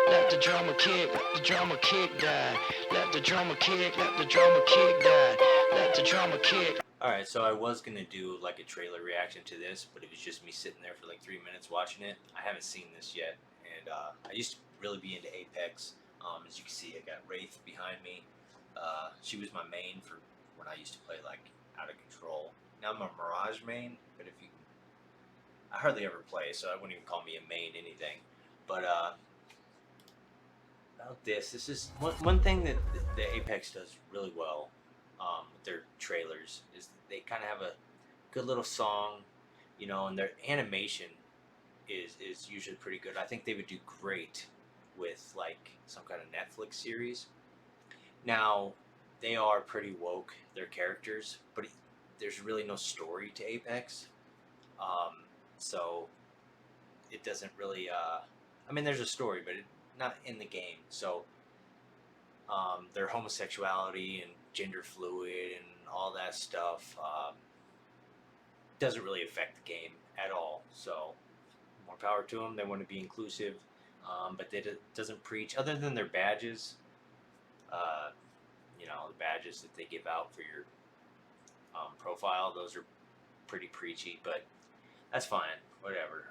Let the drama kick, let the drama kick die. Let the drama kick, let the drama kick die. Let the drama kick. Alright, so I was gonna do like a trailer reaction to this, but it was just me sitting there for like 3 minutes watching it. I haven't seen this yet, and I used to really be into Apex. As you can see, I got Wraith behind me. She was my main for when I used to play like out of control. Now I'm a Mirage main, but if you, I hardly ever play, so I wouldn't even call me a main anything. But about this is one thing that the Apex does really well with their trailers is that they kind of have a good little song, you know, and their animation is usually pretty good. I think they would do great with like some kind of Netflix series. Now, they are pretty woke, their characters, but there's really no story to Apex. Um, so it doesn't really. I mean, there's a story, but not in the game. So their homosexuality and gender fluid and all that stuff doesn't really affect the game at all. So more power to them. They want to be inclusive, but it doesn't preach. Other than their badges, uh, you know, the badges that they give out for your profile, those are pretty preachy. But that's fine. Whatever.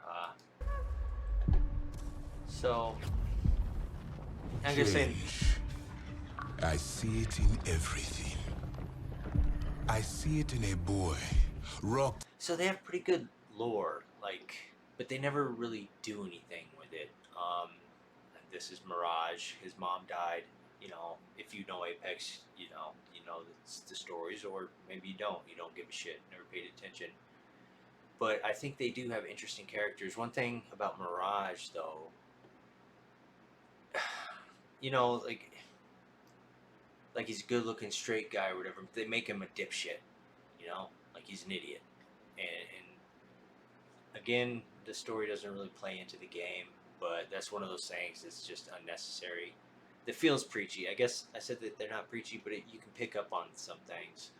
So I'm just saying. I see it in everything. I see it in a boy. Rocked. So they have pretty good lore, like, but they never really do anything with it. This is Mirage. His mom died. You know, if you know Apex, you know the stories, or maybe you don't. You don't give a shit. Never paid attention. But I think they do have interesting characters. One thing about Mirage, though, you know, like he's a good-looking straight guy or whatever. They make him a dipshit. You know, like he's an idiot. And again, the story doesn't really play into the game, but that's one of those things that's just unnecessary. That feels preachy. I guess I said that they're not preachy, but you can pick up on some things.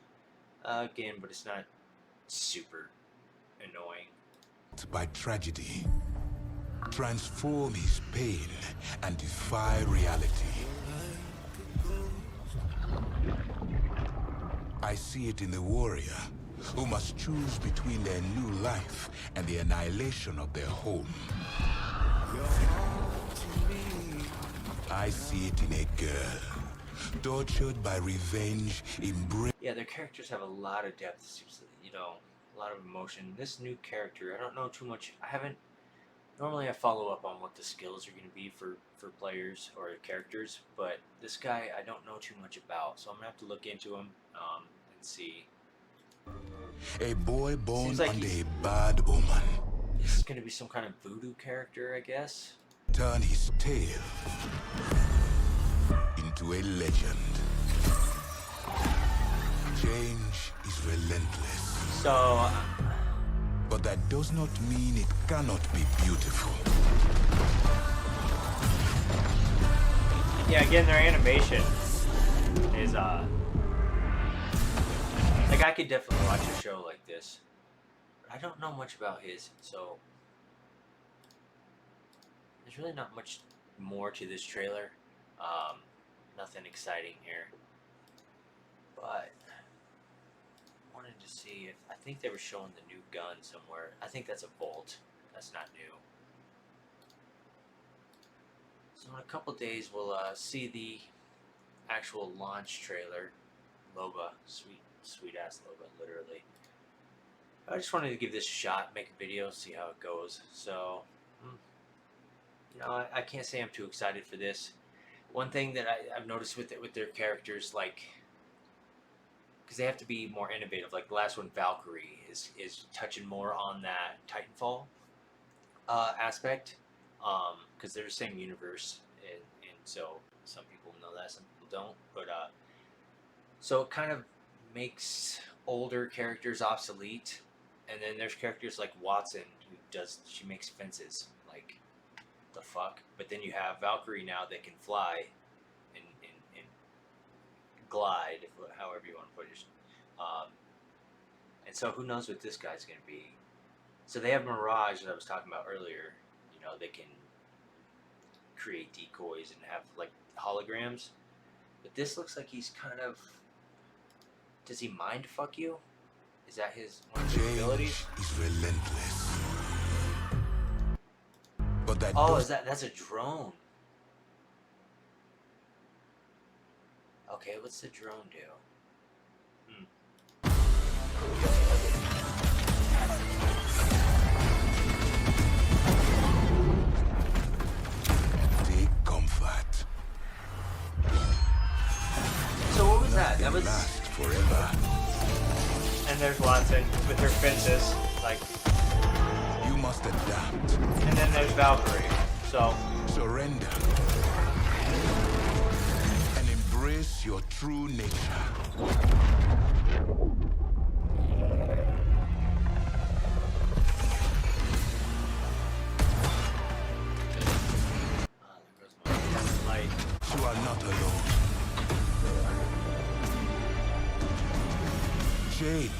Again, but it's not super annoying. By tragedy, transform his pain and defy reality. I see it in the warrior who must choose between their new life and the annihilation of their home. I see it in a girl, tortured by revenge, Yeah, their characters have a lot of depth, you know, a lot of emotion. This new character, I don't know too much. Normally I follow up on what the skills are going to be for players or characters, but this guy I don't know too much about, so I'm going to have to look into him and see. A boy born like under a bad omen. This is going to be some kind of voodoo character, I guess. Turn his tale into a legend. Change is relentless. So, but that does not mean it cannot be beautiful. Yeah, again, their animation is like I could definitely watch a show like this. But I don't know much about his, so there's really not much more to this trailer. Nothing exciting here. But I wanted to see if I think they were showing the new gun somewhere. I think that's a Bolt. That's not new. So in a couple days we'll see the actual launch trailer. Loba, sweet ass Loba, literally. I just wanted to give this a shot, make a video, see how it goes. So, you know, I can't say I'm too excited for this. One thing that I've noticed with their characters, like, because they have to be more innovative. Like the last one, Valkyrie, is touching more on that Titanfall aspect, because they're the same universe, and so some people know that, some people don't. But so it kind of makes older characters obsolete, and then there's characters like Watson she makes fences. Like, the fuck? But then you have Valkyrie now that can fly and glide, however you want to put it. And so who knows what this guy's going to be. So they have Mirage that I was talking about earlier. You know, they can create decoys and have like holograms. But this looks like he's kind of. Does he mind fuck you? Is that one of his abilities? Change is relentless. But that Oh, does that's a drone. Okay, what's the drone do? take comfort. So what was that? That Nothing was. lasts forever. And there's Watson with her fences, like, You must adapt. and then there's Valkyrie. So Surrender. And embrace your true nature. Ah, there goes my light. You are not alone. Change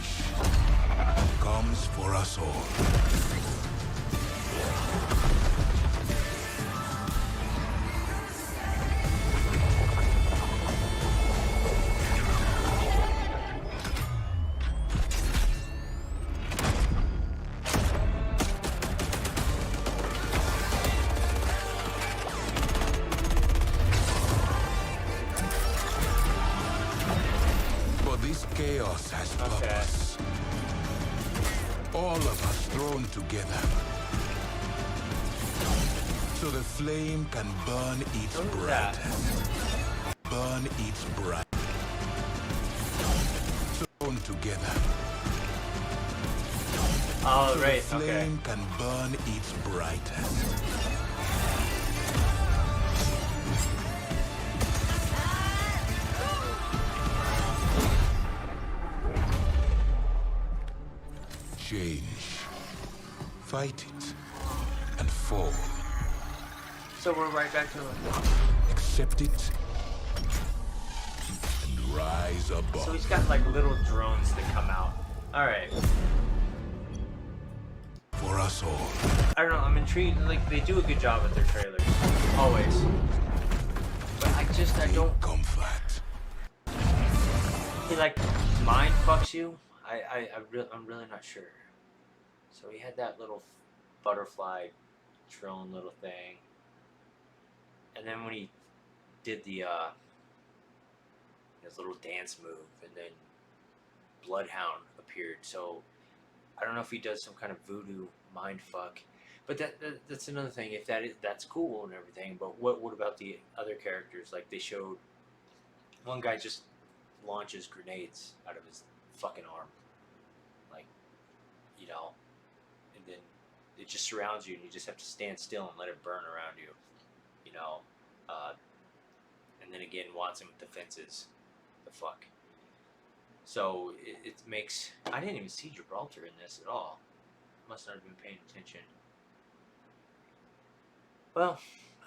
comes for us all. For this chaos has purpose. All of us thrown together. So the flame can burn its What was that? brightest. Burn its bright. Thrown together. oh So right, the okay. flame can burn its brightest. Change. Fight it. And fall. So we're right back to Accept it. And rise above. So he's got like little drones that come out. All right. For us all. I don't know. I'm intrigued. Like they do a good job with their trailers, always. But I don't. Comfort. He like mind fucks you. I'm really not sure. So he had that little butterfly drone little thing, and then when he did the his little dance move, and then Bloodhound appeared. So I don't know if he does some kind of voodoo mind fuck, but that's another thing. If that's cool and everything, but what about the other characters? Like they showed one guy just launches grenades out of his fucking arm, like, you know, and then it just surrounds you and you just have to stand still and let it burn around you, you know. And then again Watson with the fences, the fuck. So it makes, I didn't even see Gibraltar in this at all. Must not have been paying attention. Well,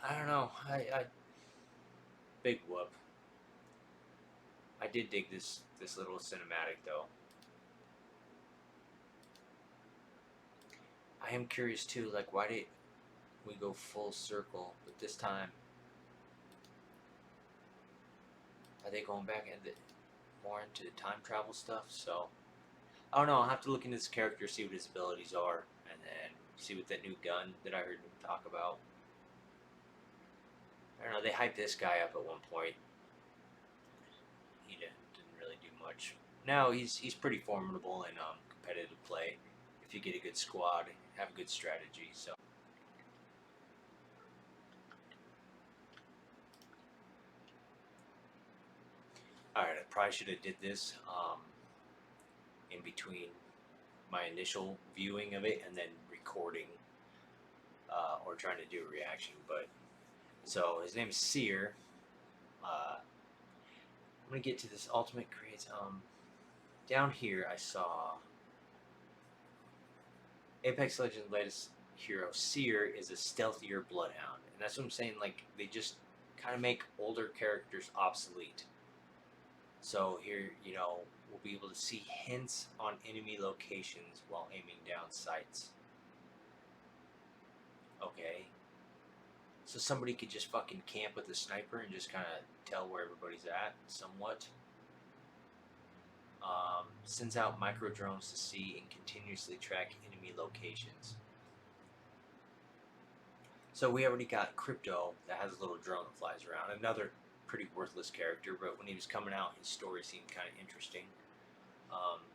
I don't know. I big whoop. I did dig this little cinematic though. I am curious too, like why did we go full circle, but this time are they going back more into time travel stuff? So I don't know. I'll have to look into this character, see what his abilities are, and then see what that new gun that I heard him talk about. I don't know. They hyped this guy up at one point. He didn't really do much. Now he's pretty formidable in competitive play if you get a good squad, have a good strategy. So. Alright, I probably should have did this in between my initial viewing of it and then recording or trying to do a reaction. But so his name is Seer. I'm gonna get to this ultimate creates. Down here I saw Apex Legends' latest hero Seer is a stealthier bloodhound, and that's what I'm saying. Like they just kind of make older characters obsolete. So here, you know, we'll be able to see hints on enemy locations while aiming down sights. Okay. So somebody could just fucking camp with a sniper and just kind of tell where everybody's at, somewhat. Sends out micro drones to see and continuously track enemy locations. So we already got Crypto that has a little drone that flies around. Another pretty worthless character, but when he was coming out, his story seemed kind of interesting.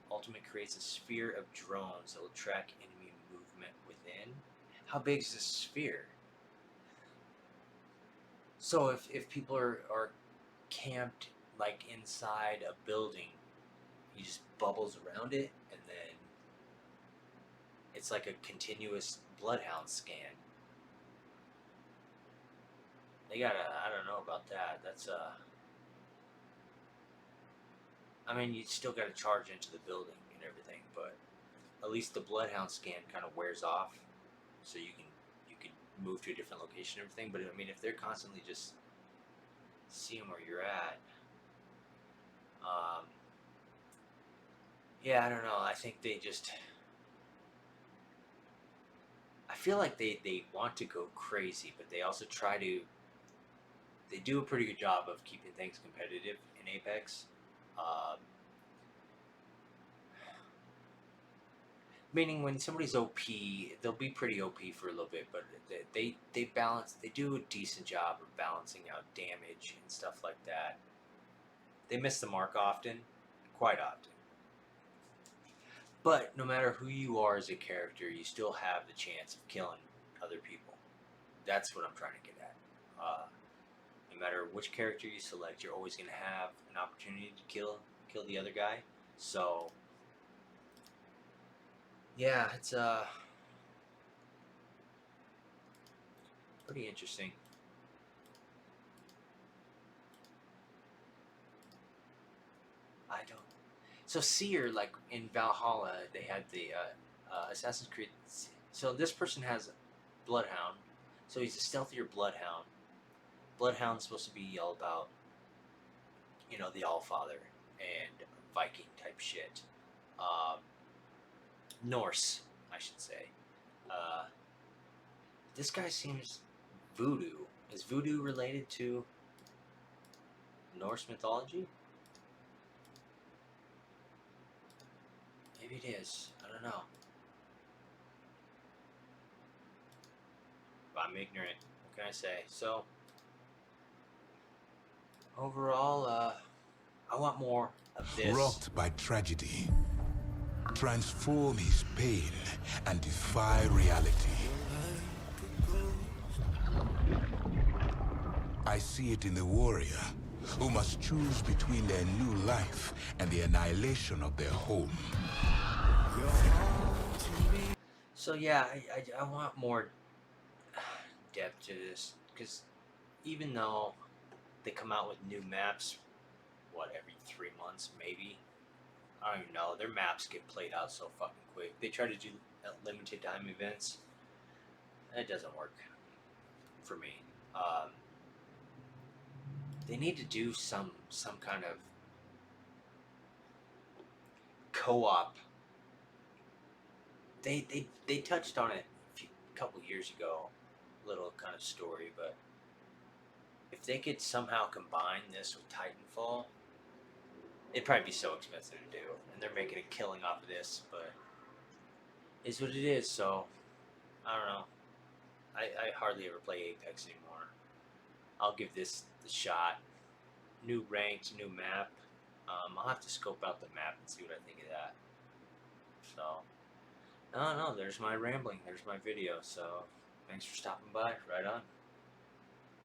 Ultimate creates a sphere of drones that will track enemy movement within. How big is this sphere? So if people are camped like inside a building, he just bubbles around it, and then it's like a continuous bloodhound scan. They gotta, I don't know about that. That's I mean, you still gotta charge into the building and everything, but at least the bloodhound scan kind of wears off, so you can move to a different location and everything. But I mean, if they're constantly just seeing where you're at, yeah, I don't know. I think they just, I feel like they want to go crazy, but they also they do a pretty good job of keeping things competitive in Apex. Meaning when somebody's OP, they'll be pretty OP for a little bit, but they balance. They do a decent job of balancing out damage and stuff like that. They miss the mark often, quite often. But no matter who you are as a character, you still have the chance of killing other people. That's what I'm trying to get at. No matter which character you select, you're always going to have an opportunity to kill the other guy. So yeah, it's pretty interesting. I don't. So Seer, like in Valhalla, they had the Assassin's Creed. So this person has Bloodhound, so he's a stealthier Bloodhound. Bloodhound's supposed to be all about, the Allfather and Viking type shit. Norse, I should say. This guy seems voodoo. Is voodoo related to Norse mythology? Maybe it is. I don't know. I'm ignorant. What can I say? So, overall, I want more of this. Rocked by tragedy, transform his pain and defy reality. I see it in the warrior who must choose between their new life and the annihilation of their home. So yeah, I want more depth to this, because even though they come out with new maps, every 3 months maybe? I don't even know. Their maps get played out so fucking quick. They try to do limited time events. It doesn't work for me. They need to do some kind of co-op. They touched on it a couple years ago, little kind of story, but if they could somehow combine this with Titanfall, it'd probably be so expensive to do, and they're making a killing off of this, but it's what it is. So I don't know. I hardly ever play Apex anymore. I'll give this the shot. New ranked, new map. I'll have to scope out the map and see what I think of that. So I don't know. There's my rambling. There's my video. So thanks for stopping by. Right on.